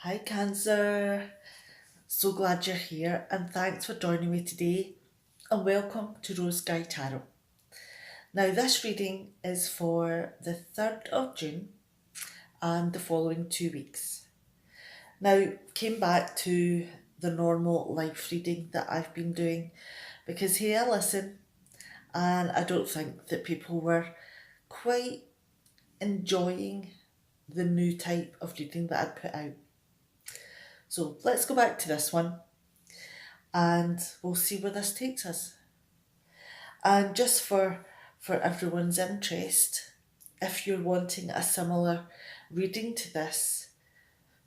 Hi, Cancer. So glad you're here and thanks for joining me today. And welcome to Rose Sky Tarot. Now, this reading is for the 3rd of June and the following 2 weeks. Now, came back to the normal life reading that I've been doing because, hey, I listen and I don't think that people were quite enjoying the new type of reading that I'd put out. So let's go back to this one and we'll see where this takes us. And just for everyone's interest, if you're wanting a similar reading to this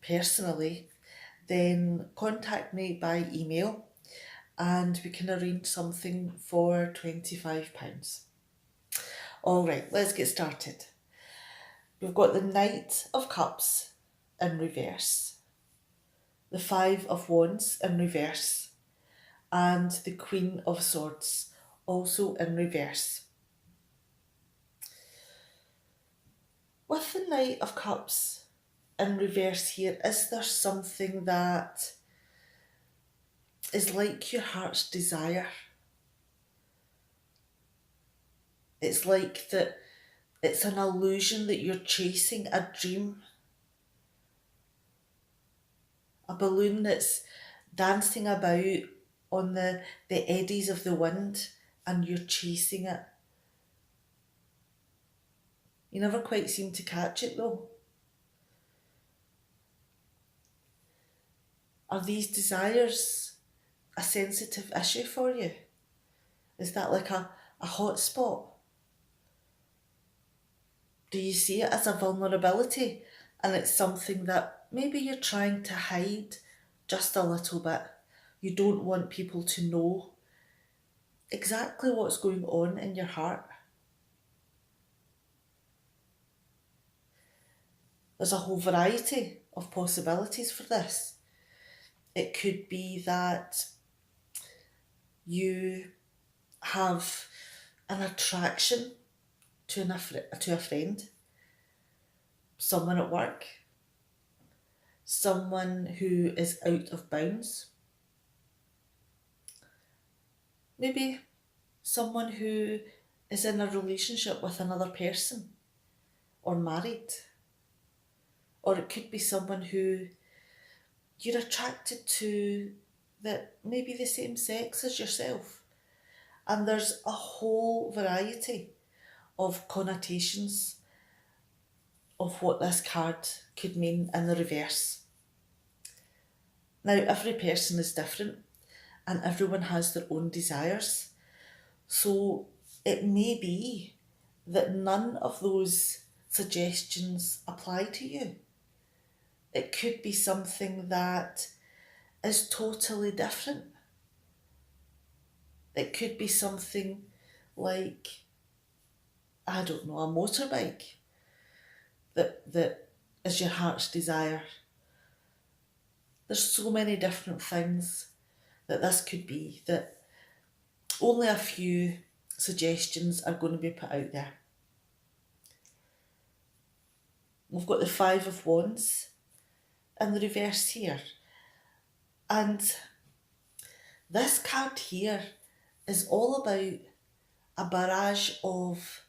personally, then contact me by email and we can arrange something for £25. All right, let's get started. We've got the Knight of Cups in reverse, the Five of Wands in reverse, and the Queen of Swords also in reverse. With the Knight of Cups in reverse here, is there something that is like your heart's desire? It's like that it's an illusion that you're chasing a dream, a balloon that's dancing about on the eddies of the wind and you're chasing it. You never quite seem to catch it though. Are these desires a sensitive issue for you? Is that like a hot spot? Do you see it as a vulnerability and it's something that maybe you're trying to hide just a little bit? You don't want people to know exactly what's going on in your heart. There's a whole variety of possibilities for this. It could be that you have an attraction to a friend, someone at work, someone who is out of bounds, maybe someone who is in a relationship with another person or married, or it could be someone who you're attracted to that maybe the same sex as yourself. And there's a whole variety of connotations of what this card could mean in the reverse. Now, every person is different and everyone has their own desires. So it may be that none of those suggestions apply to you. It could be something that is totally different. It could be something like, I don't know, a motorbike that is your heart's desire. There's so many different things that this could be that only a few suggestions are going to be put out there. We've got the Five of Wands in the reverse here. And this card here is all about a barrage of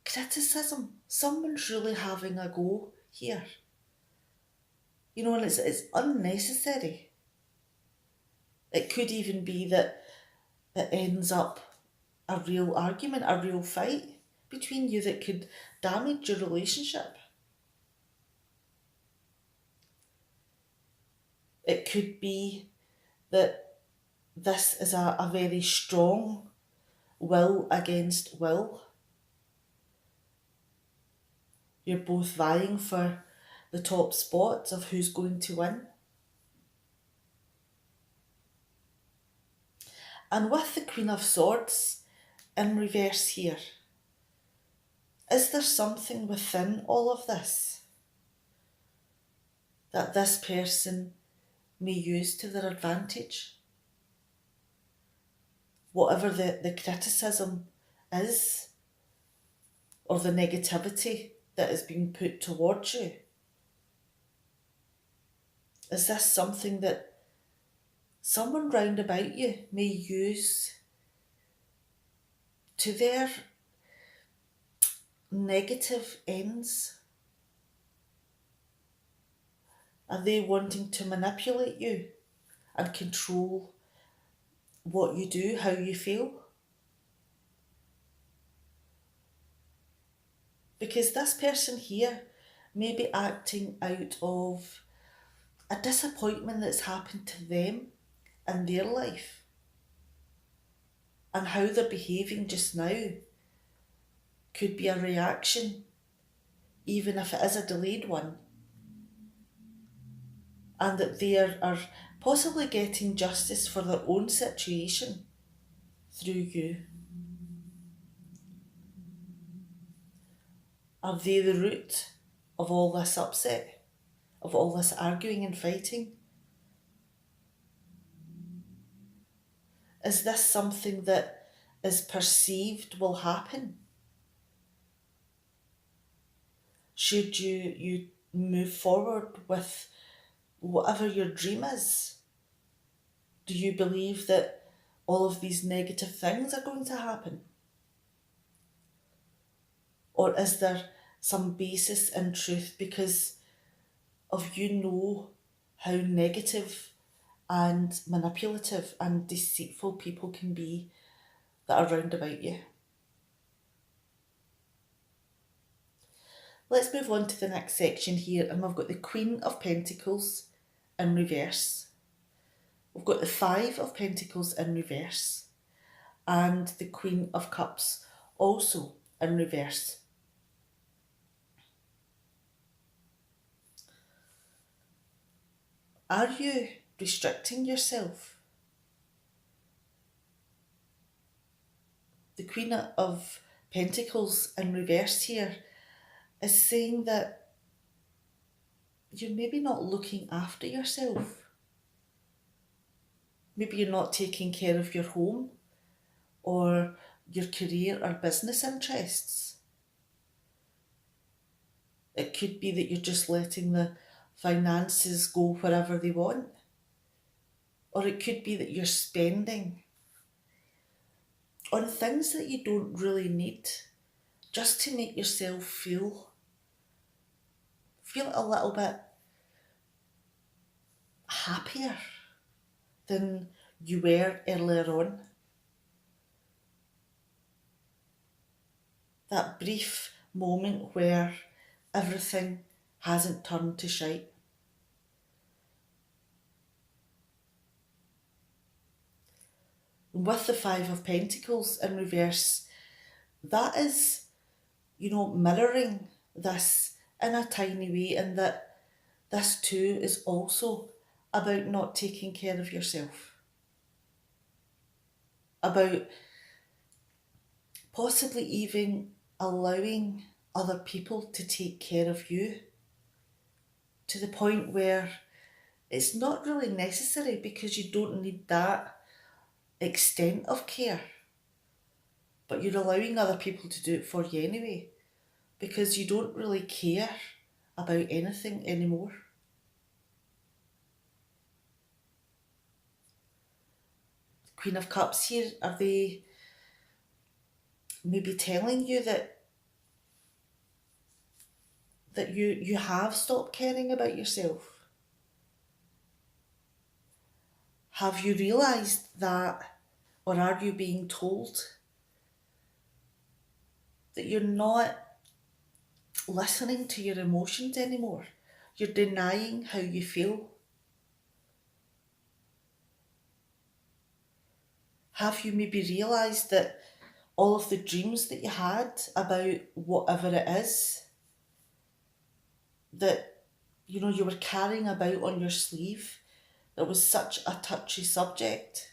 criticism. Someone's really having a go here. You know, and it's unnecessary. It could even be that it ends up a real argument, a real fight between you that could damage your relationship. It could be that this is a very strong will against will. You're both vying for the top spot of who's going to win. And with the Queen of Swords in reverse here, is there something within all of this that this person may use to their advantage? Whatever the criticism is, or the negativity that is being put towards you? Is this something that someone round about you may use to their negative ends? Are they wanting to manipulate you and control what you do, how you feel? Because this person here may be acting out of a disappointment that's happened to them in their life, and how they're behaving just now could be a reaction, even if it is a delayed one, and that they are possibly getting justice for their own situation through you. Are they the root of all this upset, of all this arguing and fighting? Is this something that is perceived will happen? Should you move forward with whatever your dream is? Do you believe that all of these negative things are going to happen? Or is there some basis in truth because of you know how negative and manipulative and deceitful people can be that are round about you? Let's move on to the next section here, and we've got the Queen of Pentacles in reverse. We've got the Five of Pentacles in reverse, and the Queen of Cups also in reverse. Are you restricting yourself? The Queen of Pentacles in reverse here is saying that you're maybe not looking after yourself. Maybe you're not taking care of your home or your career or business interests. It could be that you're just letting the finances go wherever they want. Or it could be that you're spending on things that you don't really need just to make yourself feel a little bit happier than you were earlier on. That brief moment where everything hasn't turned to shite. With the Five of Pentacles in reverse, that is, mirroring this in a tiny way, and that this too is also about not taking care of yourself. About possibly even allowing other people to take care of you to the point where it's not really necessary because you don't need that extent of care. But you're allowing other people to do it for you anyway because you don't really care about anything anymore. The Queen of Cups here, are they maybe telling you that you have stopped caring about yourself? Have you realised that, or are you being told that you're not listening to your emotions anymore? You're denying how you feel. Have you maybe realised that all of the dreams that you had about whatever it is that you were carrying about on your sleeve, that was such a touchy subject,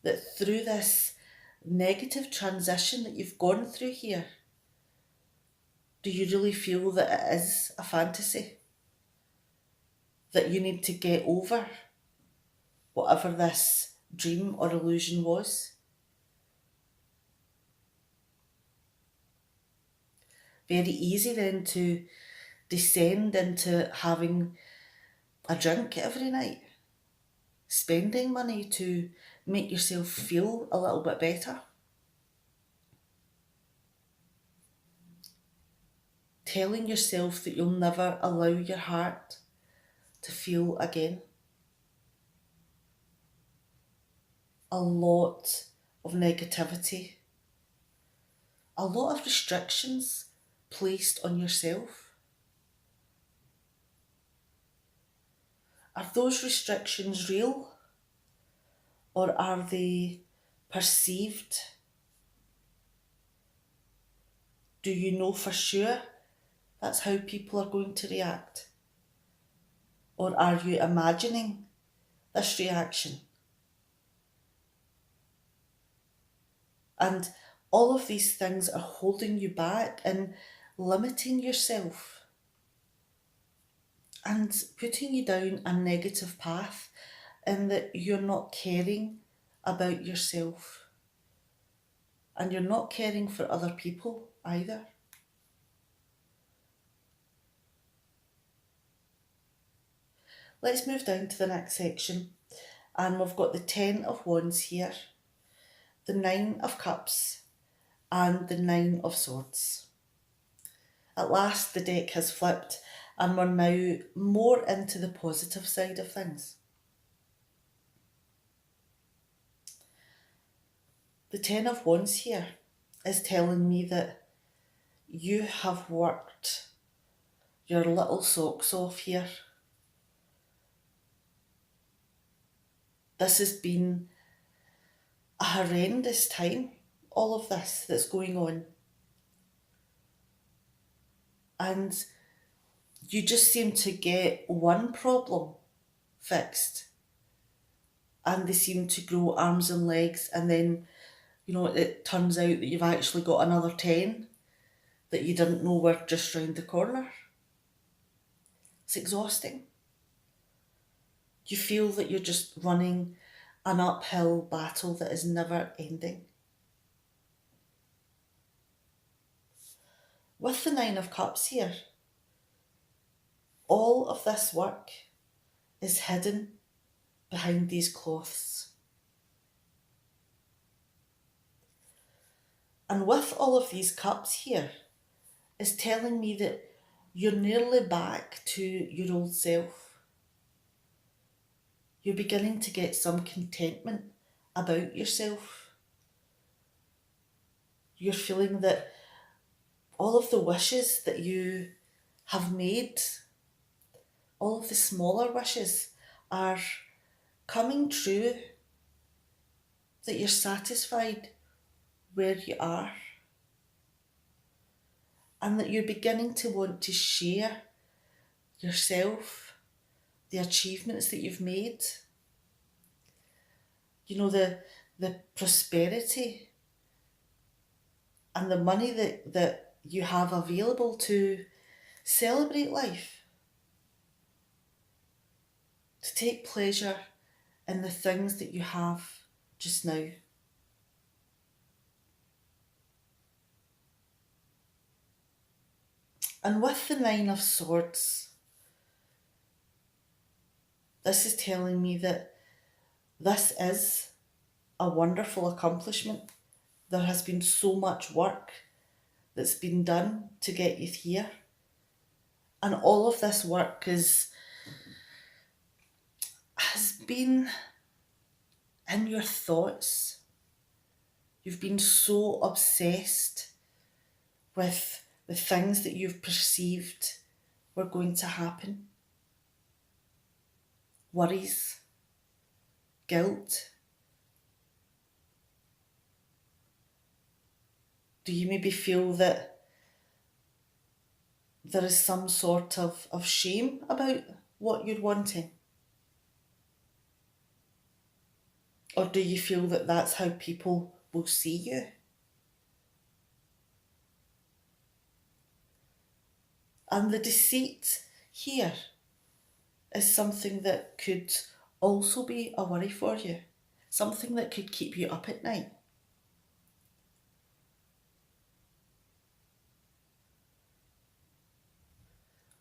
that through this negative transition that you've gone through here, do you really feel that it is a fantasy? That you need to get over whatever this dream or illusion was? very easy then to descend into having a drink every night, spending money to make yourself feel a little bit better, telling yourself that you'll never allow your heart to feel again. A lot of negativity, a lot of restrictions placed on yourself. Are those restrictions real, or are they perceived? Do you know for sure that's how people are going to react? Or are you imagining this reaction? And all of these things are holding you back and limiting yourself and putting you down a negative path, in that you're not caring about yourself and you're not caring for other people either. Let's move down to the next section, and we've got the Ten of Wands here, the Nine of Cups, and the Nine of Swords. At last the deck has flipped and we're now more into the positive side of things. The Ten of Wands here is telling me that you have worked your little socks off here. This has been a horrendous time, all of this that's going on. And you just seem to get one problem fixed and they seem to grow arms and legs, and then, it turns out that you've actually got another 10 that you didn't know were just round the corner. It's exhausting. You feel that you're just running an uphill battle that is never ending. With the Nine of Cups here, all of this work is hidden behind these cloths. And with all of these cups here is telling me that you're nearly back to your old self. You're beginning to get some contentment about yourself. You're feeling that all of the wishes that you have made, all of the smaller wishes, are coming true, that you're satisfied where you are, and that you're beginning to want to share yourself, the achievements that you've made, the prosperity and the money that you have available to celebrate life, to take pleasure in the things that you have just now. And with the Nine of Swords, this is telling me that this is a wonderful accomplishment. There has been so much work that's been done to get you here. And all of this work has been in your thoughts. You've been so obsessed with the things that you've perceived were going to happen. Worries, guilt. Do you maybe feel that there is some sort of shame about what you're wanting? Or do you feel that that's how people will see you? And the deceit here is something that could also be a worry for you, something that could keep you up at night.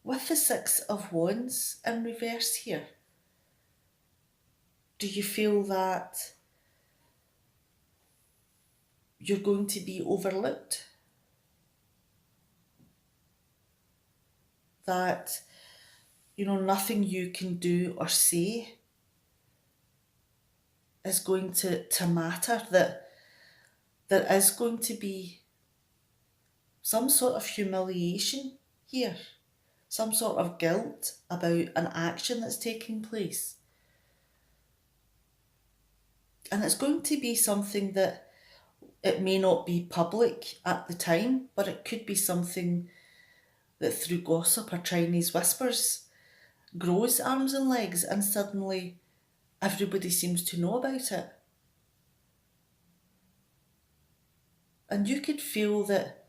With the Six of Wands in reverse here, do you feel that you're going to be overlooked? That, nothing you can do or say is going to matter? That there is going to be some sort of humiliation here, some sort of guilt about an action that's taking place. And it's going to be something that it may not be public at the time, but it could be something that through gossip or Chinese whispers grows arms and legs, and suddenly everybody seems to know about it. And you could feel that,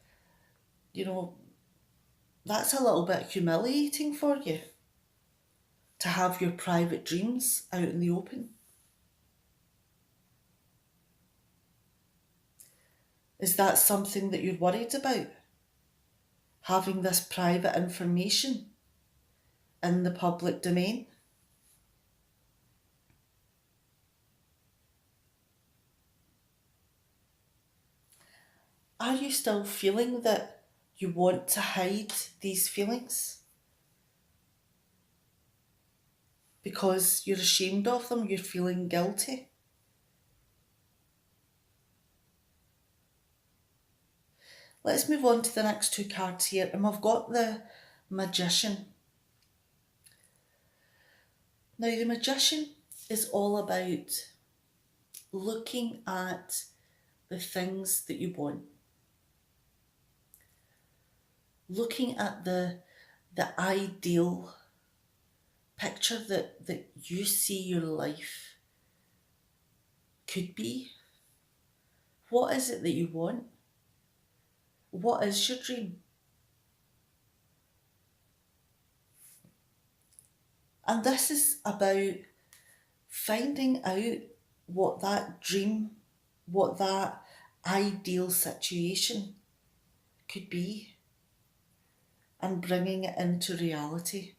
that's a little bit humiliating for you to have your private dreams out in the open. Is that something that you're worried about? Having this private information in the public domain? Are you still feeling that you want to hide these feelings? Because you're ashamed of them, you're feeling guilty? Let's move on to the next two cards here, and we've got the Magician. Now, the Magician is all about looking at the things that you want, looking at the ideal picture that you see your life could be. What is it that you want? What is your dream? And this is about finding out what that dream, what that ideal situation could be, and bringing it into reality.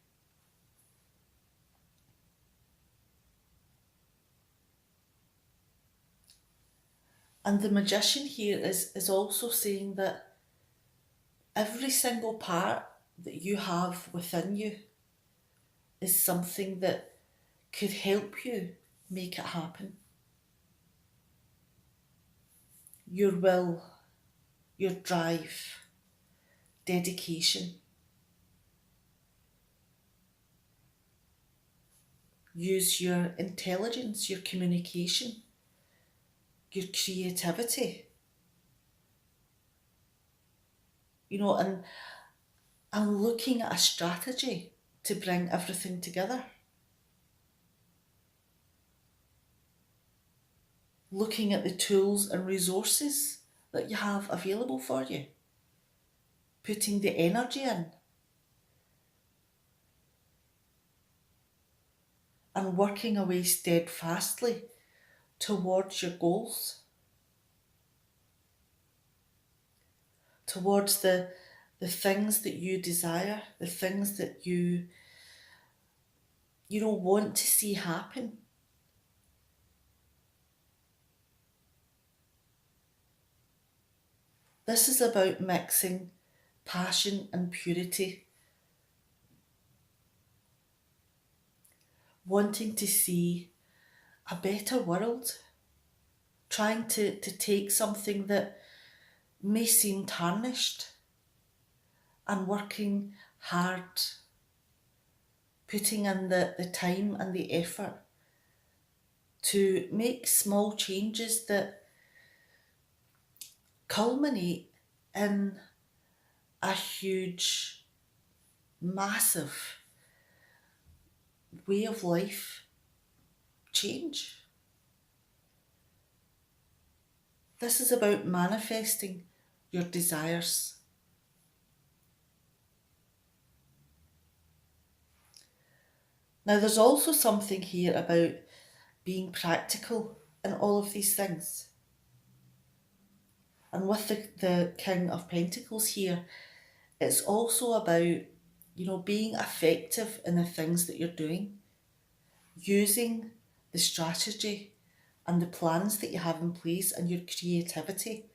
And the Magician here is also saying that every single part that you have within you is something that could help you make it happen. Your will, your drive, dedication. Use your intelligence, your communication, your creativity. And looking at a strategy to bring everything together. Looking at the tools and resources that you have available for you. Putting the energy in. And working away steadfastly towards your goals. Towards the things that you desire, the things that you want to see happen. This is about mixing passion and purity. Wanting to see a better world. Trying to take something that may seem tarnished and working hard, putting in the time and the effort to make small changes that culminate in a huge, massive way of life change. This is about manifesting your desires. Now, there's also something here about being practical in all of these things. And with the King of Pentacles here, it's also about being effective in the things that you're doing, using the strategy and the plans that you have in place and your creativity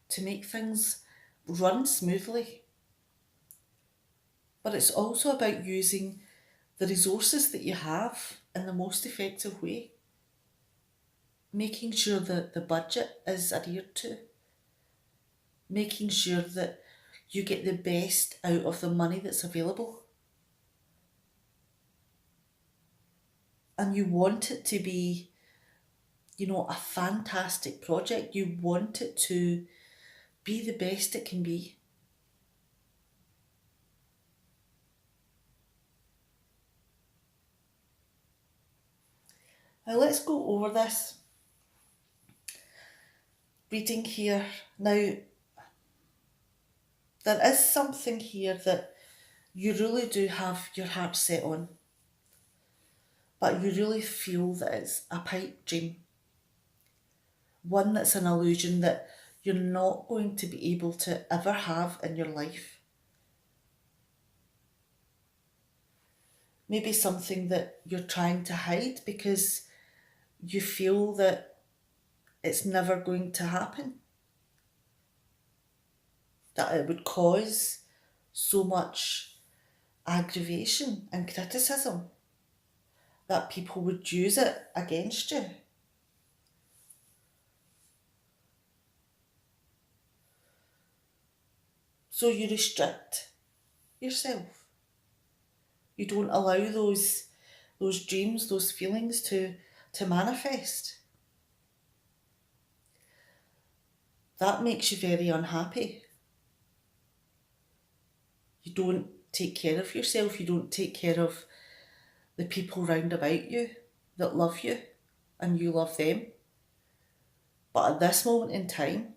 to make things run smoothly. But it's also about using the resources that you have in the most effective way, making sure that the budget is adhered to, making sure that you get the best out of the money that's available. And you want it to be, a fantastic project. You want it to be the best it can be. Now let's go over this reading here. Now, there is something here that you really do have your heart set on, but you really feel that it's a pipe dream. One that's an illusion that you're not going to be able to ever have in your life. Maybe something that you're trying to hide because you feel that it's never going to happen, that it would cause so much aggravation and criticism, that people would use it against you. So you restrict yourself. You don't allow those dreams, those feelings to manifest. That makes you very unhappy. You don't take care of yourself, you don't take care of the people round about you that love you and you love them. But at this moment in time,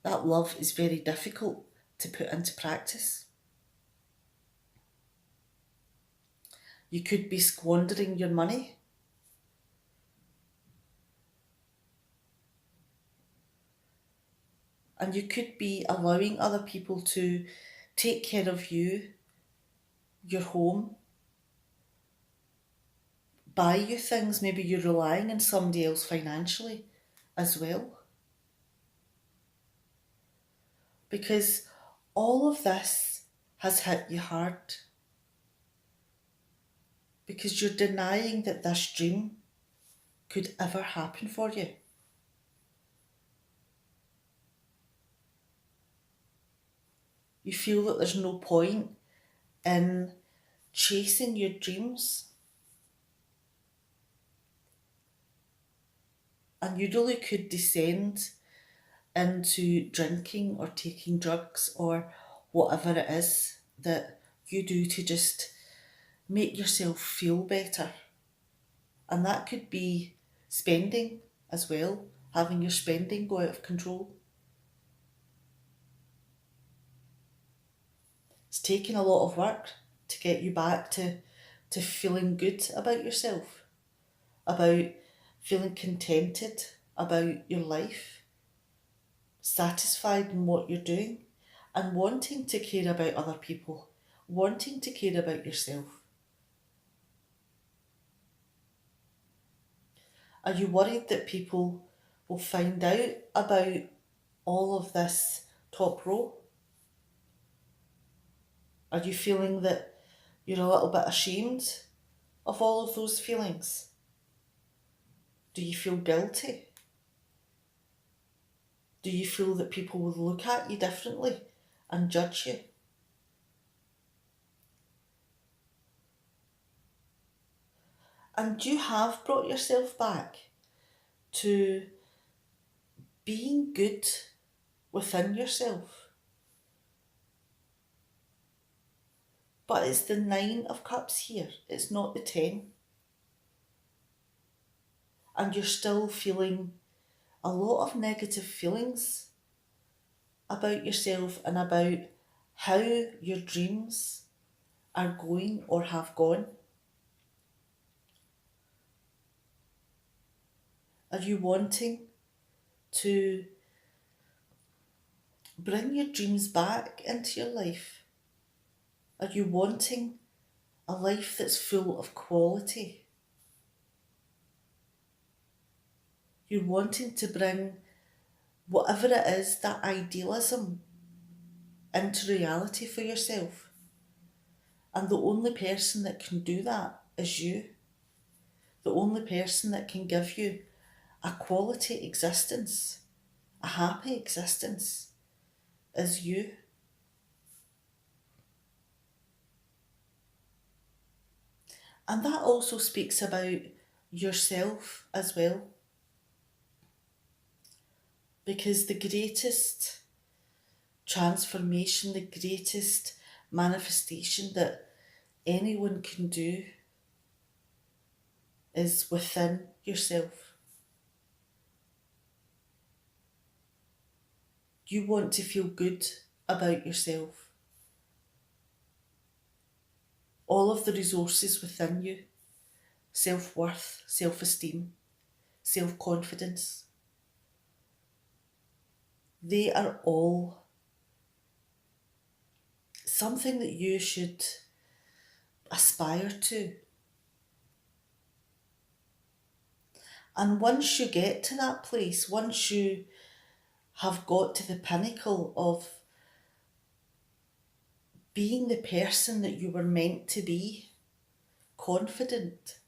that love is very difficult to put into practice. You could be squandering your money. And you could be allowing other people to take care of you, your home, buy you things. Maybe you're relying on somebody else financially as well. Because all of this has hit you hard. Because you're denying that this dream could ever happen for you. You feel that there's no point in chasing your dreams. And you really could descend into drinking or taking drugs or whatever it is that you do to just make yourself feel better. And that could be spending as well, having your spending go out of control. It's taking a lot of work to get you back to feeling good about yourself, about feeling contented about your life, satisfied in what you're doing, and wanting to care about other people, wanting to care about yourself. Are you worried that people will find out about all of this top row? Are you feeling that you're a little bit ashamed of all of those feelings? Do you feel guilty? Do you feel that people will look at you differently and judge you? And you have brought yourself back to being good within yourself. But it's the 9 of Cups here, it's not the 10. And you're still feeling a lot of negative feelings about yourself and about how your dreams are going or have gone. Are you wanting to bring your dreams back into your life? Are you wanting a life that's full of quality? You're wanting to bring whatever it is, that idealism, into reality for yourself. And the only person that can do that is you. The only person that can give you a quality existence, a happy existence, is you. And that also speaks about yourself as well. Because the greatest transformation, the greatest manifestation that anyone can do is within yourself. You want to feel good about yourself. All of the resources within you, self-worth, self-esteem, self-confidence, they are all something that you should aspire to. And once you get to that place, once you have got to the pinnacle of being the person that you were meant to be, confident,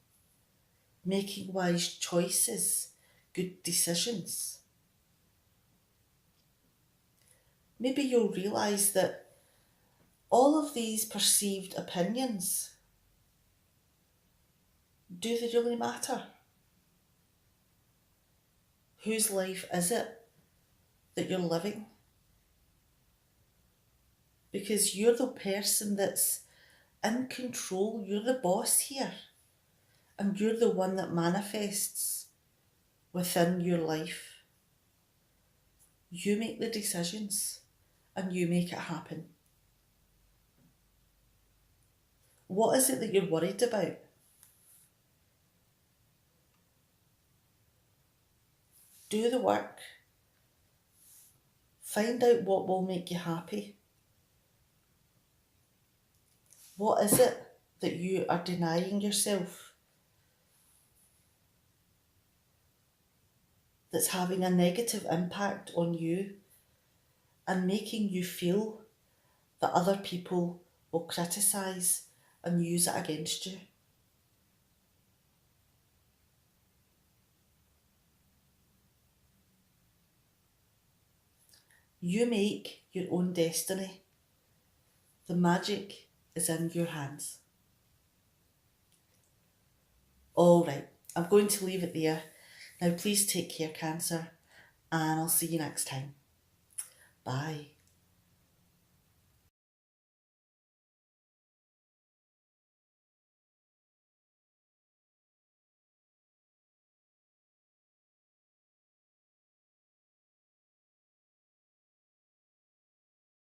making wise choices, good decisions, maybe you'll realise that all of these perceived opinions, do they really matter? Whose life is it that you're living? Because you're the person that's in control, you're the boss here, and you're the one that manifests within your life. You make the decisions and you make it happen. What is it that you're worried about? Do the work. Find out what will make you happy. What is it that you are denying yourself that's having a negative impact on you and making you feel that other people will criticise and use it against you? You make your own destiny. The magic is in your hands. All right, I'm going to leave it there. Now please take care, Cancer, and I'll see you next time. Bye.